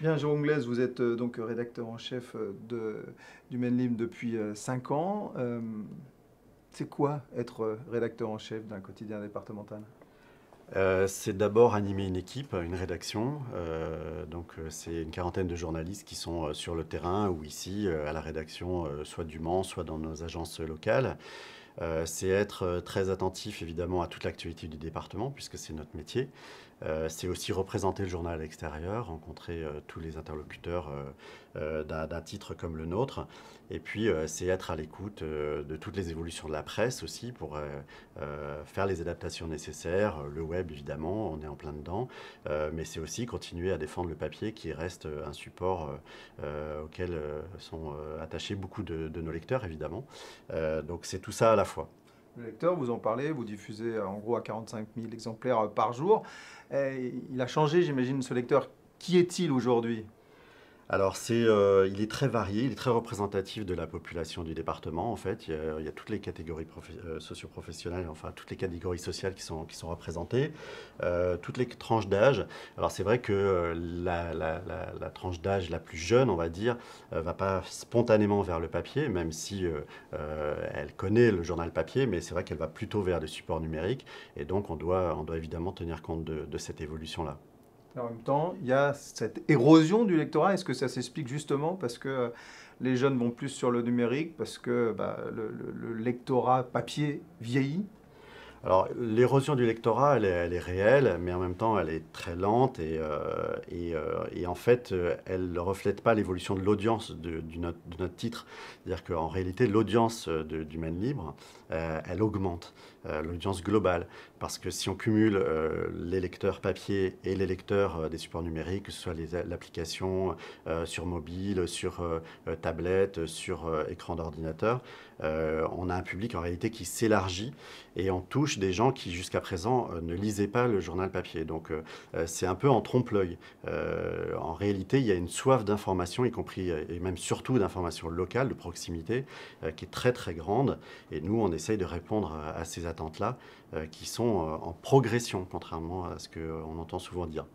Bien, Jérôme Glaise, vous êtes donc rédacteur en chef du Maine Libre depuis 5 ans. C'est quoi être rédacteur en chef d'un quotidien départemental? C'est d'abord animer une équipe, une rédaction. C'est une quarantaine de journalistes qui sont sur le terrain ou ici à la rédaction, soit du Mans, soit dans nos agences locales. C'est être très attentif évidemment à toute l'actualité du département puisque c'est notre métier. C'est aussi représenter le journal à l'extérieur, rencontrer tous les interlocuteurs d'un titre comme le nôtre. Et puis c'est être à l'écoute de toutes les évolutions de la presse aussi pour faire les adaptations nécessaires. Le web évidemment, on est en plein dedans, mais c'est aussi continuer à défendre le papier qui reste un support auquel sont attachés beaucoup de nos lecteurs évidemment. Donc c'est tout ça à la fois. Le lecteur, vous en parlez, vous diffusez en gros à 45 000 exemplaires par jour. Il a changé, j'imagine, ce lecteur. Qui est-il aujourd'hui? Alors, il est très varié, il est très représentatif de la population du département, en fait. Il y a toutes les catégories socio-professionnelles, enfin, toutes les catégories sociales qui sont représentées, toutes les tranches d'âge. Alors, c'est vrai que la tranche d'âge la plus jeune, on va dire, va pas spontanément vers le papier, même si elle connaît le journal papier, mais c'est vrai qu'elle va plutôt vers des supports numériques. Et donc, on doit évidemment tenir compte de cette évolution-là. En même temps, il y a cette érosion du lectorat. Est-ce que ça s'explique justement parce que les jeunes vont plus sur le numérique, parce que le lectorat papier vieillit? Alors, l'érosion du lectorat, elle est réelle, mais en même temps, elle est très lente et en fait, elle ne reflète pas l'évolution de l'audience de notre titre. C'est-à-dire qu'en réalité, l'audience du Maine Libre, elle augmente, l'audience globale. Parce que si on cumule les lecteurs papier et les lecteurs des supports numériques, que ce soit l'application sur mobile, sur tablette, sur écran d'ordinateur, on a un public en réalité qui s'élargit et on touche des gens qui jusqu'à présent ne lisaient pas le journal papier. Donc c'est un peu en trompe-l'œil. En réalité, il y a une soif d'information, y compris et même surtout d'information locale, de proximité, qui est très très grande. Et nous, on essaye de répondre à ces attentes-là, qui sont en progression, contrairement à ce qu'on entend souvent dire.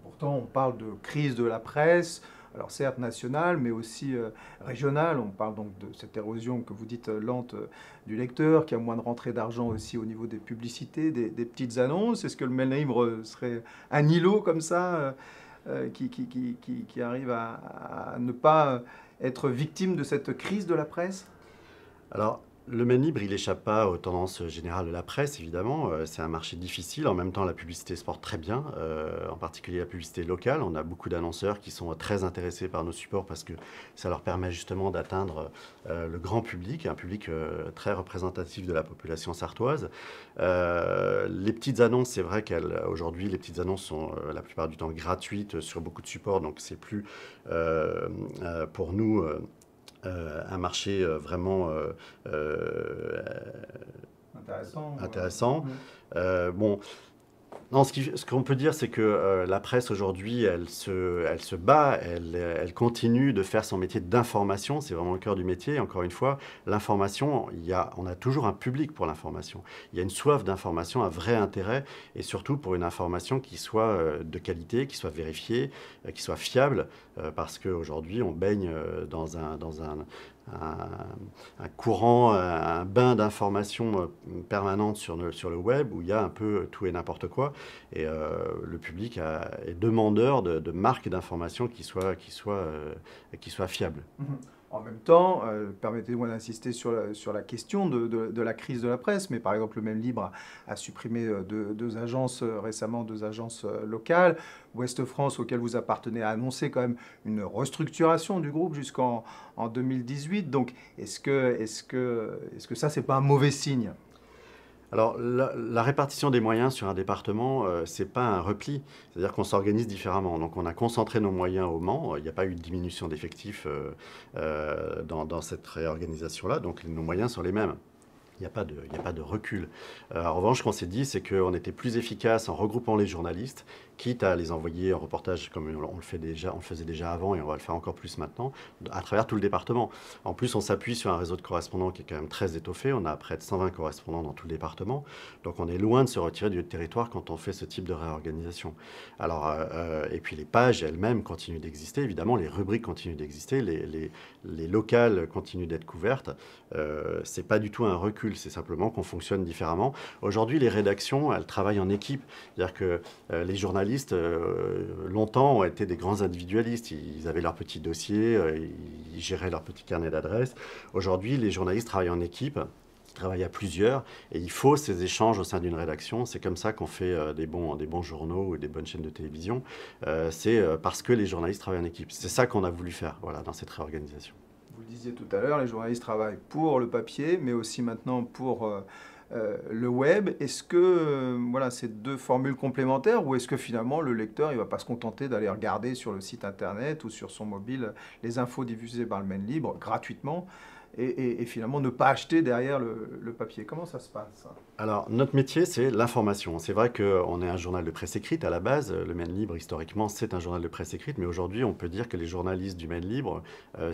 Pourtant, on parle de crise de la presse, alors certes nationale, mais aussi régionale. On parle donc de cette érosion que vous dites lente du lecteur, qui a moins de rentrée d'argent aussi au niveau des publicités, des petites annonces. Est-ce que le Maine Libre serait un îlot comme ça, qui arrive à ne pas être victime de cette crise de la presse? Alors, le Maine Libre, il échappe pas aux tendances générales de la presse, évidemment. C'est un marché difficile. En même temps, la publicité se porte très bien, en particulier la publicité locale. On a beaucoup d'annonceurs qui sont très intéressés par nos supports parce que ça leur permet justement d'atteindre le grand public, un public très représentatif de la population sartoise. Les petites annonces, c'est vrai qu'aujourd'hui, les petites annonces sont la plupart du temps gratuites sur beaucoup de supports, donc c'est plus pour nous un marché vraiment Intéressant. intéressant. Ouais. Bon, non, ce qu'on peut dire, c'est que la presse aujourd'hui, elle se bat, elle continue de faire son métier d'information. C'est vraiment le cœur du métier. Encore une fois, l'information, on a toujours un public pour l'information. Il y a une soif d'information, un vrai intérêt, et surtout pour une information qui soit de qualité, qui soit vérifiée, qui soit fiable, parce qu'aujourd'hui, on baigne un courant, un bain d'informations permanentes sur le web où il y a un peu tout et n'importe quoi. Et le public est demandeur de marques d'informations qui soient fiables. Mhm. En même temps, permettez-moi d'insister sur la question de la crise de la presse, mais par exemple le Même Libre a supprimé deux agences récemment, deux agences locales. Ouest France, auquel vous appartenez, a annoncé quand même une restructuration du groupe en 2018. Donc est-ce que ça, c'est pas un mauvais signe? Alors, la répartition des moyens sur un département, c'est pas un repli. C'est-à-dire qu'on s'organise différemment. Donc, on a concentré nos moyens au Mans. Il n'y a pas eu de diminution d'effectifs dans cette réorganisation-là. Donc, nos moyens sont les mêmes. Il n'y a pas de recul. En revanche, ce qu'on s'est dit, c'est qu'on était plus efficace en regroupant les journalistes quitte à les envoyer en reportage comme on le fait déjà, on le faisait déjà avant et on va le faire encore plus maintenant, à travers tout le département. En plus, on s'appuie sur un réseau de correspondants qui est quand même très étoffé. On a près de 120 correspondants dans tout le département. Donc on est loin de se retirer du territoire quand on fait ce type de réorganisation. Alors, et puis les pages elles-mêmes continuent d'exister, évidemment, les rubriques continuent d'exister, les locales continuent d'être couvertes. C'est pas du tout un recul, c'est simplement qu'on fonctionne différemment. Aujourd'hui, les rédactions, elles travaillent en équipe. C'est-à-dire que les journalistes, longtemps, ont été des grands individualistes. Ils avaient leur petit dossier, ils géraient leur petit carnet d'adresses. Aujourd'hui, les journalistes travaillent en équipe, ils travaillent à plusieurs, et il faut ces échanges au sein d'une rédaction. C'est comme ça qu'on fait des bons journaux ou des bonnes chaînes de télévision. C'est parce que les journalistes travaillent en équipe. C'est ça qu'on a voulu faire, voilà, dans cette réorganisation. Vous le disiez tout à l'heure, les journalistes travaillent pour le papier, mais aussi maintenant pour le web. Est-ce que voilà, c'est deux formules complémentaires ou est-ce que finalement le lecteur il va pas se contenter d'aller regarder sur le site internet ou sur son mobile les infos diffusées par le Maine Libre gratuitement et finalement ne pas acheter derrière le papier? Comment ça se passe, ça? Alors, notre métier, c'est l'information. C'est vrai qu'on est un journal de presse écrite à la base. Le Maine Libre, historiquement, c'est un journal de presse écrite. Mais aujourd'hui, on peut dire que les journalistes du Maine Libre,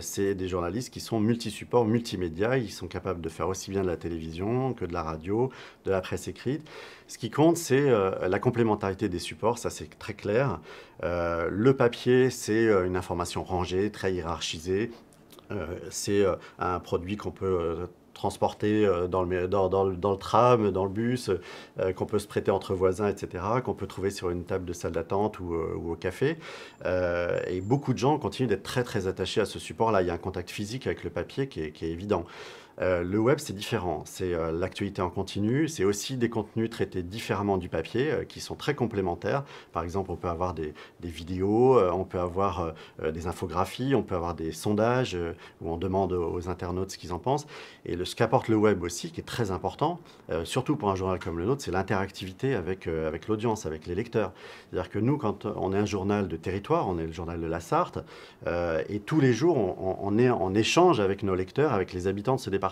c'est des journalistes qui sont multisupports, multimédia. Ils sont capables de faire aussi bien de la télévision que de la radio, de la presse écrite. Ce qui compte, c'est la complémentarité des supports. Ça, c'est très clair. Le papier, c'est une information rangée, très hiérarchisée. C'est un produit qu'on peut transporter dans le tram, dans le bus, qu'on peut se prêter entre voisins, etc., qu'on peut trouver sur une table de salle d'attente ou au café. Et beaucoup de gens continuent d'être très, très attachés à ce support-là. Il y a un contact physique avec le papier qui est évident. Le web, c'est différent. C'est l'actualité en continu. C'est aussi des contenus traités différemment du papier, qui sont très complémentaires. Par exemple, on peut avoir des vidéos, on peut avoir des infographies, on peut avoir des sondages où on demande aux internautes ce qu'ils en pensent. Et ce qu'apporte le web aussi, qui est très important, surtout pour un journal comme le nôtre, c'est l'interactivité avec l'audience, avec les lecteurs. C'est-à-dire que nous, quand on est un journal de territoire, on est le journal de la Sarthe, et tous les jours, on est en échange avec nos lecteurs, avec les habitants de ce département.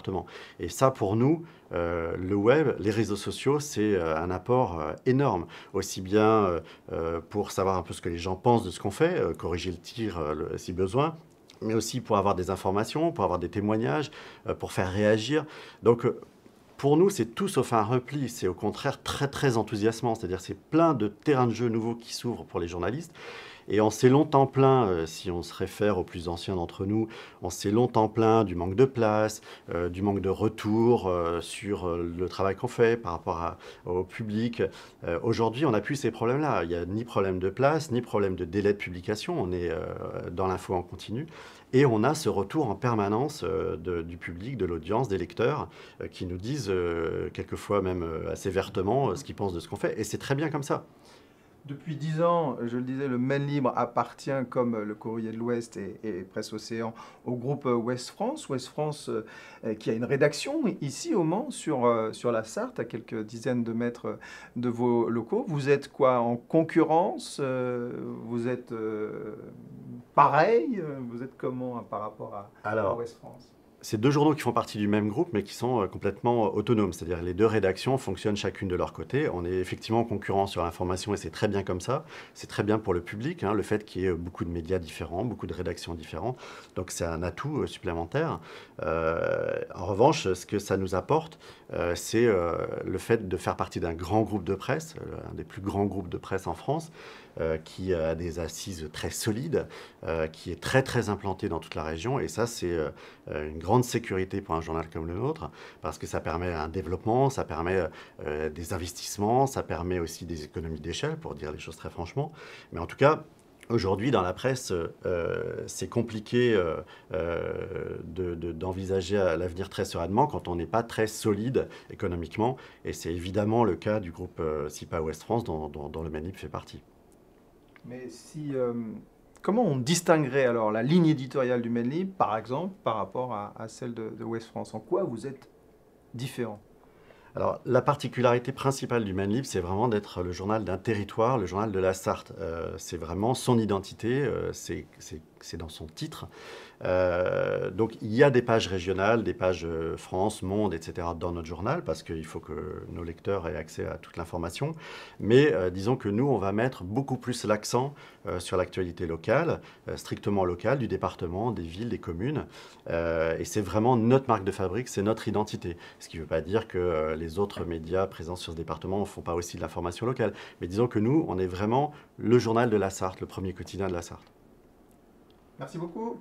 Et ça, pour nous, le web, les réseaux sociaux, c'est un apport énorme. Aussi bien pour savoir un peu ce que les gens pensent de ce qu'on fait, corriger le tir si besoin, mais aussi pour avoir des informations, pour avoir des témoignages, pour faire réagir. Donc, pour nous, c'est tout sauf un repli. C'est au contraire très, très enthousiasmant. C'est-à-dire c'est plein de terrains de jeu nouveaux qui s'ouvrent pour les journalistes. Et on s'est longtemps plaint, si on se réfère aux plus anciens d'entre nous, on s'est longtemps plaint du manque de place, du manque de retour sur le travail qu'on fait par rapport au public. Aujourd'hui, on n'a plus ces problèmes-là. Il n'y a ni problème de place, ni problème de délai de publication. On est dans l'info en continu. Et on a ce retour en permanence du public, de l'audience, des lecteurs, qui nous disent quelquefois même assez vertement ce qu'ils pensent de ce qu'on fait. Et c'est très bien comme ça. Depuis 10 ans, je le disais, le Maine Libre appartient, comme le Courrier de l'Ouest et Presse Océan, au groupe Ouest France. Ouest France qui a une rédaction ici au Mans, sur la Sarthe, à quelques dizaines de mètres de vos locaux. Vous êtes quoi, en concurrence? Vous êtes pareil? Vous êtes comment par rapport à Ouest France? C'est deux journaux qui font partie du même groupe, mais qui sont complètement autonomes. C'est-à-dire les deux rédactions fonctionnent chacune de leur côté. On est effectivement en concurrence sur l'information et c'est très bien comme ça. C'est très bien pour le public, le fait qu'il y ait beaucoup de médias différents, beaucoup de rédactions différentes. Donc c'est un atout supplémentaire. En revanche, ce que ça nous apporte, c'est le fait de faire partie d'un grand groupe de presse, un des plus grands groupes de presse en France, qui a des assises très solides, qui est très très implanté dans toute la région. Et ça, c'est une grande sécurité pour un journal comme le nôtre, parce que ça permet un développement, ça permet des investissements, ça permet aussi des économies d'échelle, pour dire les choses très franchement. Mais en tout cas, aujourd'hui, dans la presse, c'est compliqué d'envisager l'avenir très sereinement quand on n'est pas très solide économiquement. Et c'est évidemment le cas du groupe SIPA Ouest France, dont le Maine Libre fait partie. Mais comment on distinguerait alors la ligne éditoriale du Maine Libre, par exemple, par rapport à celle de Ouest France? En quoi vous êtes différent? Alors, la particularité principale du Maine Libre, c'est vraiment d'être le journal d'un territoire, le journal de la Sarthe. C'est vraiment son identité, c'est c'est dans son titre. Donc il y a des pages régionales, des pages France, Monde, etc. dans notre journal, parce qu'il faut que nos lecteurs aient accès à toute l'information. Mais disons que nous, on va mettre beaucoup plus l'accent sur l'actualité locale, strictement locale, du département, des villes, des communes. Et c'est vraiment notre marque de fabrique, c'est notre identité. Ce qui ne veut pas dire que les autres médias présents sur ce département ne font pas aussi de l'information locale. Mais disons que nous, on est vraiment le journal de la Sarthe, le premier quotidien de la Sarthe. Merci beaucoup.